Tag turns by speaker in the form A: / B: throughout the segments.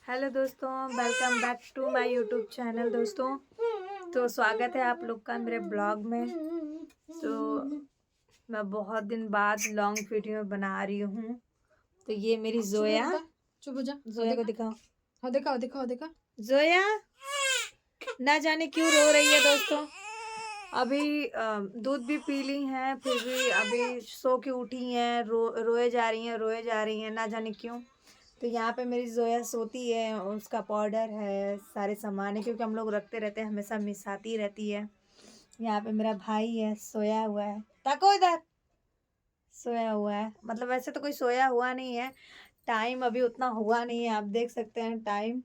A: Hello दोस्तों, welcome back to my YouTube channel. दोस्तों तो स्वागत है आप लोग का मेरे ब्लॉग में। तो मैं बहुत दिन बाद लॉन्ग वीडियो बना रही हूँ। तो ये मेरी जोया,
B: चुप हो जा।
A: जोया को दिखाओ।
B: हाँ देखा
A: जोया ना जाने क्यों रो रही है दोस्तों। अभी दूध भी पी ली हैं, फिर भी अभी सो के उठी हैं, रोए जा रही हैं, ना जाने क्यों। तो यहाँ पे मेरी जोया सोती है, उसका पाउडर है, सारे सामान है, क्योंकि हम लोग रखते रहते हैं, हमेशा मिसाती रहती है। यहाँ पे मेरा भाई है, सोया हुआ है, ताको इधर, सोया हुआ है। मतलब वैसे तो कोई सोया हुआ नहीं है, टाइम अभी उतना हुआ नहीं है, आप देख सकते हैं टाइम।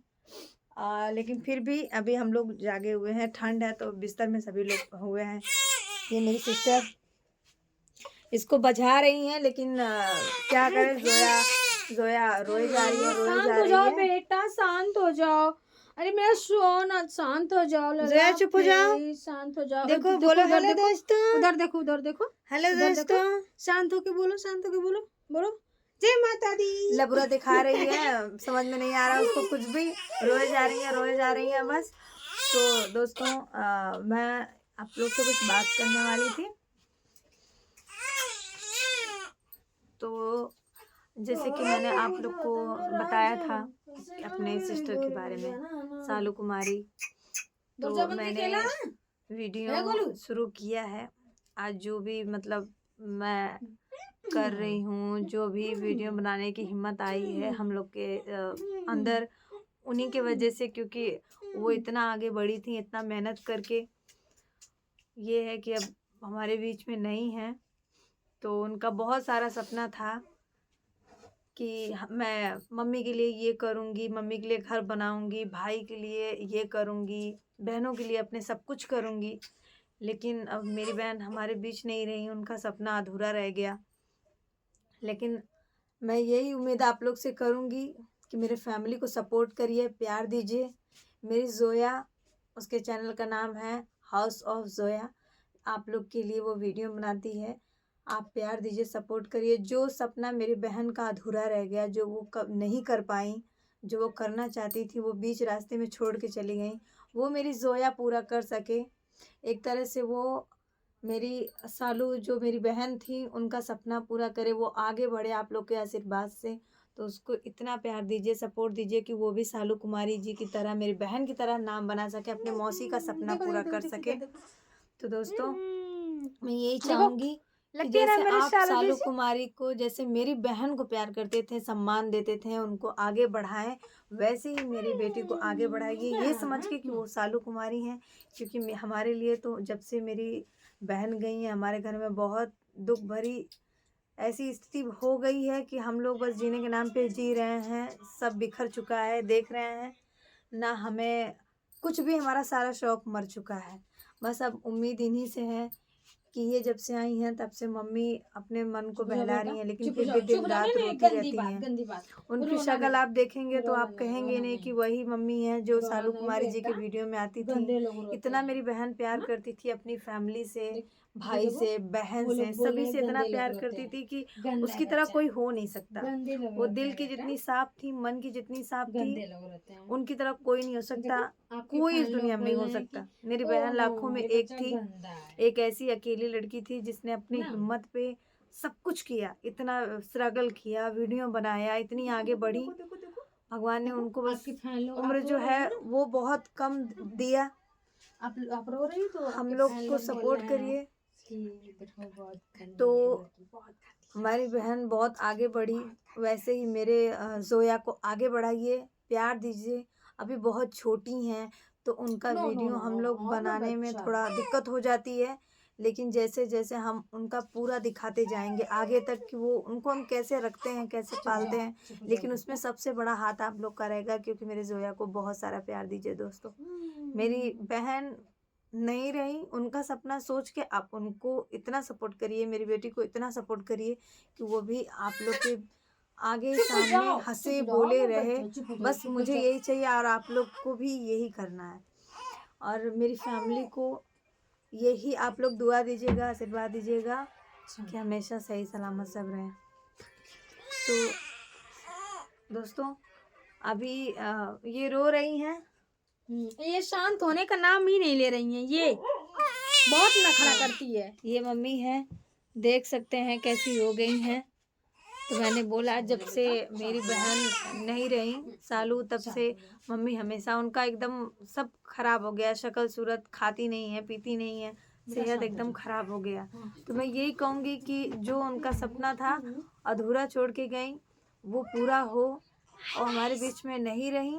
A: लेकिन फिर भी अभी हम लोग जागे हुए हैं, ठंड है तो बिस्तर में सभी लोग हुए हैं। ये मेरी सिस्टर इसको बजा रही हैं, लेकिन क्या करें, जोया जोया रोए जा रही है।
B: बेटा शांत हो जाओ। अरे मेरा सोना शांत हो जाओ।
A: जोया चुप हो जाओ।
B: शांत हो जाओ।
A: देखो बोलो हेलो दोस्तों।
B: उधर देखो
A: हेलो दोस्तों।
B: शांत होके बोलो बोलो जय माता दी।
A: लबुरा दिखा रही है, समझ में नहीं आ रहा उसको कुछ भी, रोए जा रही है बस। तो दोस्तों मैं आप लोग से कुछ बात करने वाली थी। तो जैसे कि मैंने आप लोग को बताया था अपने सिस्टर के बारे में, सालू कुमारी। तो मैंने वीडियो शुरू किया है। आज जो भी मतलब मैं कर रही हूँ, जो भी वीडियो बनाने की हिम्मत आई है हम लोग के अंदर, उन्हीं के वजह से, क्योंकि वो इतना आगे बढ़ी थी, इतना मेहनत करके। ये है कि अब हमारे बीच में नहीं है। तो उनका बहुत सारा सपना था कि मैं मम्मी के लिए ये करूँगी, मम्मी के लिए घर बनाऊँगी, भाई के लिए ये करूँगी, बहनों के लिए अपने सब कुछ करूँगी। लेकिन अब मेरी बहन हमारे बीच नहीं रही, उनका सपना अधूरा रह गया। लेकिन मैं यही उम्मीद आप लोग से करूँगी कि मेरे फैमिली को सपोर्ट करिए, प्यार दीजिए। मेरी जोया, उसके चैनल का नाम है हाउस ऑफ जोया, आप लोग के लिए वो वीडियो बनाती है। आप प्यार दीजिए, सपोर्ट करिए। जो सपना मेरी बहन का अधूरा रह गया, जो वो नहीं कर पाई, जो वो करना चाहती थी, वो बीच रास्ते में छोड़ के चली गई, वो मेरी जोया पूरा कर सके। एक तरह से वो मेरी सालू, जो मेरी बहन थी, उनका सपना पूरा करे, वो आगे बढ़े आप लोग के आशीर्वाद से। तो उसको इतना प्यार दीजिए, सपोर्ट दीजिए कि वो भी सालू कुमारी जी की तरह, मेरी बहन की तरह नाम बना सके, अपने मौसी का सपना पूरा कर सके। तो दोस्तों मैं यही चाहूँगी कि जैसे आप सालू कुमारी को, जैसे मेरी बहन को प्यार करते थे, सम्मान देते थे, उनको आगे बढ़ाएं, वैसे ही मेरी बेटी को आगे बढ़ाइए, ये समझ के कि वो सालू कुमारी हैं। क्योंकि हमारे लिए तो जब से मेरी बहन गई है, हमारे घर में बहुत दुख भरी ऐसी स्थिति हो गई है कि हम लोग बस जीने के नाम पे जी रहे हैं। सब बिखर चुका है, देख रहे हैं ना, हमें कुछ भी, हमारा सारा शौक मर चुका है। बस अब उम्मीद इन्हीं से है कि ये जब से आई हैं तब से मम्मी अपने मन को बहला रही हैं, लेकिन फिर भी दिन रात रोती रहती हैं। उनकी शक्ल आप देखेंगे तो आप कहेंगे नहीं कि वही मम्मी है जो सालू कुमारी जी के वीडियो में आती थी। इतना मेरी बहन प्यार करती थी अपनी फैमिली से, भाई से, बहन से, सभी से इतना प्यार करती थी कि उसकी तरह कोई हो नहीं सकता। वो दिल की जितनी साफ थी, मन की जितनी साफ थी, उनकी तरह कोई नहीं हो सकता, कोई इस दुनिया में नहीं हो सकता। मेरी बहन लाखों में एक थी, एक ऐसी अकेली लड़की थी जिसने अपनी हिम्मत पे सब कुछ किया, इतना स्ट्रगल किया, वीडियो बनाया, इतनी आगे बढ़ी। भगवान ने उनको बस उम्र जो है वो बहुत कम दिया।
B: आप रो रही तो
A: हम लोग को सपोर्ट करिए। तो हमारी बहन बहुत आगे बढ़ी, वैसे ही मेरे जोया को आगे बढ़ाइए, प्यार दीजिए। अभी बहुत छोटी हैं तो उनका वीडियो हम लोग बनाने में थोड़ा दिक्कत हो जाती है, लेकिन जैसे जैसे हम उनका पूरा दिखाते जाएंगे आगे तक कि वो, उनको हम कैसे रखते हैं, कैसे पालते हैं, लेकिन उसमें सबसे बड़ा हाथ आप लोग का रहेगा। क्योंकि मेरे जोया को बहुत सारा प्यार दीजिए दोस्तों। मेरी बहन नहीं रही, उनका सपना सोच के आप उनको इतना सपोर्ट करिए, मेरी बेटी को इतना सपोर्ट करिए कि वो भी आप लोग के आगे सामने हंसे बोले रहे। बस मुझे यही चाहिए और आप लोग को भी यही करना है। और मेरी फैमिली को यही आप लोग दुआ दीजिएगा, आशीर्वाद दीजिएगा कि हमेशा सही सलामत सब रहें। तो दोस्तों अभी ये रो रही हैं।
B: ये शांत होने का नाम ही नहीं ले रही हैं, ये बहुत नखरा करती है।
A: ये मम्मी है, देख सकते हैं कैसी हो गई हैं। तो मैंने बोला जब से मेरी बहन नहीं रही सालू, तब से मम्मी हमेशा उनका एकदम सब खराब हो गया, शक्ल सूरत, खाती नहीं है, पीती नहीं है, सेहत एकदम खराब हो गया। तो मैं यही कहूँगी कि जो उनका सपना था अधूरा छोड़ के गई वो पूरा हो, और हमारे बीच में नहीं रही,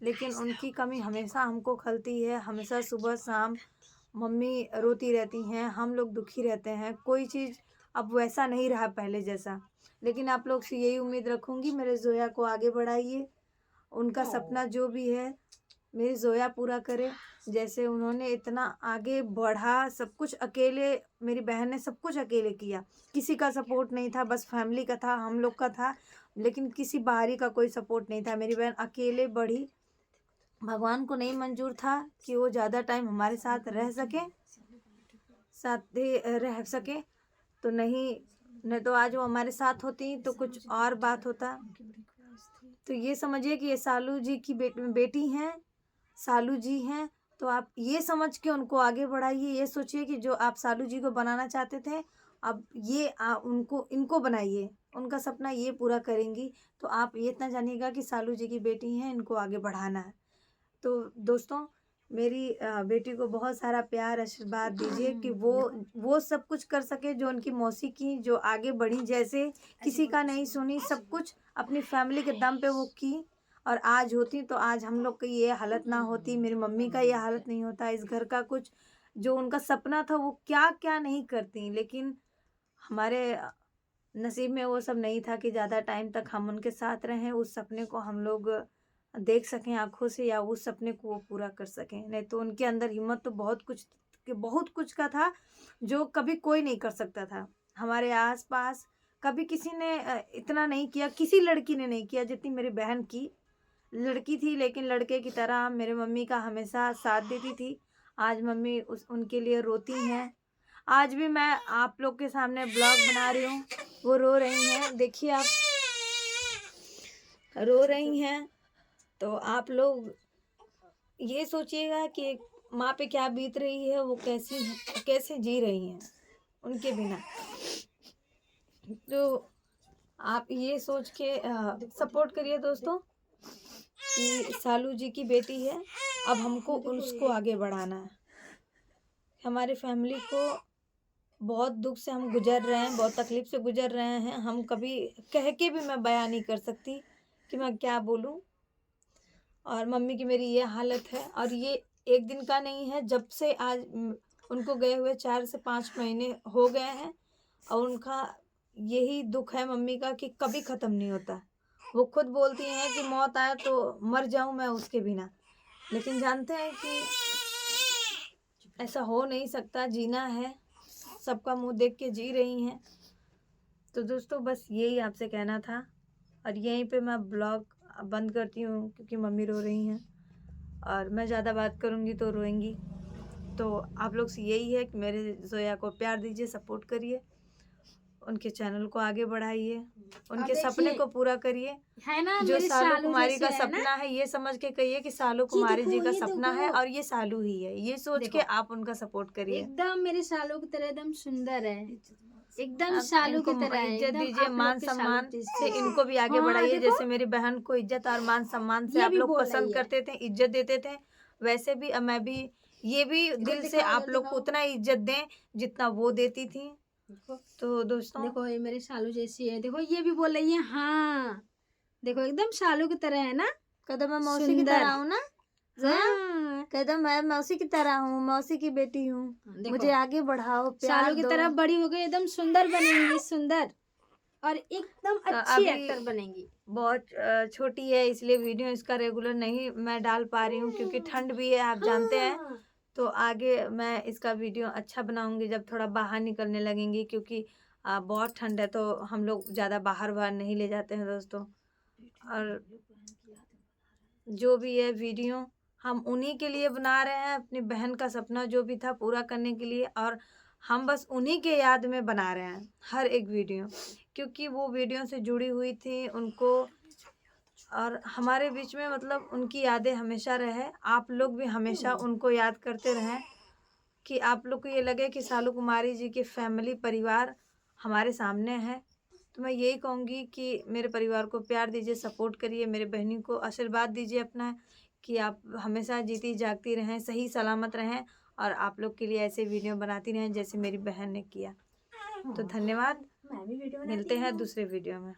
A: लेकिन उनकी कमी हमेशा हमको खलती है। हमेशा सुबह शाम मम्मी रोती रहती हैं, हम लोग दुखी रहते हैं। कोई चीज़ अब वैसा नहीं रहा पहले जैसा, लेकिन आप लोग से यही उम्मीद रखूँगी मेरे जोया को आगे बढ़ाइए, उनका सपना जो भी है मेरी जोया पूरा करे। जैसे उन्होंने इतना आगे बढ़ा, सब कुछ अकेले, मेरी बहन ने सब कुछ अकेले किया, किसी का सपोर्ट नहीं था, बस फैमिली का था, हम लोग का था, लेकिन किसी बाहरी का कोई सपोर्ट नहीं था। मेरी बहन अकेले बढ़ी, भगवान को नहीं मंजूर था कि वो ज़्यादा टाइम हमारे साथ रह सके, तो नहीं तो आज वो हमारे साथ होती तो कुछ और बात होता। तो ये समझिए कि ये सालू जी की बेटी हैं, सालू जी हैं, तो आप ये समझ के उनको आगे बढ़ाइए। ये सोचिए कि जो आप सालू जी को बनाना चाहते थे, अब ये इनको बनाइए, उनका सपना ये पूरा करेंगी। तो आप ये इतना जानिएगा कि सालू जी की बेटी हैं, इनको आगे बढ़ाना है। तो दोस्तों, मेरी बेटी को बहुत सारा प्यार आशीर्वाद दीजिए कि वो सब कुछ कर सके जो उनकी मौसी की, जो आगे बढ़ी, जैसे किसी का नहीं सुनी, सब कुछ अपनी फैमिली के दम पे वो की, और आज होती तो आज हम लोग की ये हालत ना होती, मेरी मम्मी का ये हालत नहीं होता, इस घर का कुछ जो उनका सपना था वो क्या क्या नहीं करती। लेकिन हमारे नसीब में वो सब नहीं था कि ज़्यादा टाइम तक हम उनके साथ रहें, उस सपने को हम लोग देख सकें आँखों से, या उस सपने को वो पूरा कर सकें। नहीं तो उनके अंदर हिम्मत तो बहुत कुछ का था जो कभी कोई नहीं कर सकता था। हमारे आस-पास कभी किसी ने इतना नहीं किया, किसी लड़की ने नहीं किया जितनी मेरी बहन की। लड़की थी लेकिन लड़के की तरह मेरे मम्मी का हमेशा साथ देती थी। आज मम्मी उनके लिए रोती हैं। आज भी मैं आप लोग के सामने ब्लॉग बना रही हूँ, वो रो रही हैं, देखिए आप, रो रही हैं। तो आप लोग ये सोचिएगा कि एक माँ पे क्या बीत रही है, वो कैसे जी रही हैं उनके बिना। तो आप ये सोच के सपोर्ट करिए दोस्तों कि सालू जी की बेटी है, अब हमको उसको आगे बढ़ाना है। हमारी फैमिली को बहुत दुख से हम गुजर रहे हैं, बहुत तकलीफ से गुजर रहे हैं। हम कभी कह के भी मैं बयान नहीं कर सकती कि मैं क्या बोलूँ। और मम्मी की मेरी ये हालत है, और ये एक दिन का नहीं है, जब से आज उनको गए हुए 4 से 5 महीने हो गए हैं, और उनका यही दुख है मम्मी का कि कभी ख़त्म नहीं होता। वो खुद बोलती हैं कि मौत आए तो मर जाऊं मैं उसके बिना, लेकिन जानते हैं कि ऐसा हो नहीं सकता, जीना है, सबका मुंह देख के जी रही हैं। तो दोस्तों, बस यही आपसे कहना था, और यहीं पे मैं ब्लॉग बंद करती हूँ क्योंकि मम्मी रो रही हैं, और मैं ज़्यादा बात करूँगी तो रोएंगी। तो आप लोग से यही है कि मेरे जोया को प्यार दीजिए, सपोर्ट करिए, उनके चैनल को आगे बढ़ाइए, उनके सपने को पूरा करिए।
B: है ना,
A: जो
B: मेरे
A: सालू कुमारी का
B: जैसे है ना?
A: सपना है, ये समझ के कहिए कि सालू कुमारी जी का
B: ये
A: सपना है
B: देखो।
A: और ये सालू ही है, ये सोच के आप उनका सपोर्ट करिए।
B: एकदम मेरे सालों की तरह एकदम सुंदर है, एकदम
A: आप
B: सालों की
A: इनको
B: तरह है,
A: इज्जत
B: एकदम
A: दीजिए,
B: आप
A: मान
B: लोग के
A: सम्मान
B: सालों
A: से इनको भी आगे
B: हाँ,
A: बढ़ाइए।
B: देखो।
A: जैसे मेरी बहन को इज्जत और मान सम्मान से
B: ये
A: आप
B: भी
A: लोग
B: बोल
A: पसंद
B: रही है।
A: करते थे, इज्जत देते थे, वैसे भी अब मैं भी ये भी दिल से आप लोग को उतना ही इज्जत दें जितना वो देती थी। तो दोस्तों,
B: देखो ये मेरे सालू जैसी है, देखो ये भी बोल रही है, हाँ देखो एकदम सालू की तरह है ना,
A: कदम मैं मौसी की तरह हूँ ना,
B: हाँ।
A: कदम मैं मौसी की तरह हूँ, मौसी की बेटी हूँ, मुझे आगे बढ़ाओ, प्यार
B: सालू की
A: दो।
B: तरह बड़ी हो गई, एकदम सुंदर बनेंगी, सुंदर और एकदम अच्छी एक्टर बनेंगी।
A: बहुत छोटी है, इसलिए वीडियो इसका रेगुलर नहीं मैं डाल पा रही हूँ क्योंकि ठंड भी है, आप जानते हैं। तो आगे मैं इसका वीडियो अच्छा बनाऊंगी जब थोड़ा बाहर निकलने लगेंगी, क्योंकि बहुत ठंड है, तो हम लोग ज़्यादा बाहर नहीं ले जाते हैं दोस्तों। और जो भी है वीडियो हम उन्हीं के लिए बना रहे हैं, अपनी बहन का सपना जो भी था पूरा करने के लिए, और हम बस उन्हीं के याद में बना रहे हैं हर एक वीडियो, क्योंकि वो वीडियो से जुड़ी हुई थी, उनको और हमारे बीच में मतलब उनकी यादें हमेशा रहे। आप लोग भी हमेशा उनको याद करते रहें कि आप लोग को ये लगे कि सालू कुमारी जी की फैमिली परिवार हमारे सामने है। तो मैं यही कहूँगी कि मेरे परिवार को प्यार दीजिए, सपोर्ट करिए, मेरे बहनी को आशीर्वाद दीजिए अपना कि आप हमेशा जीती जागती रहें, सही सलामत रहें और आप लोग के लिए ऐसे वीडियो बनाती रहें जैसे मेरी बहन ने किया। तो धन्यवाद, मिलते हैं दूसरे वीडियो में।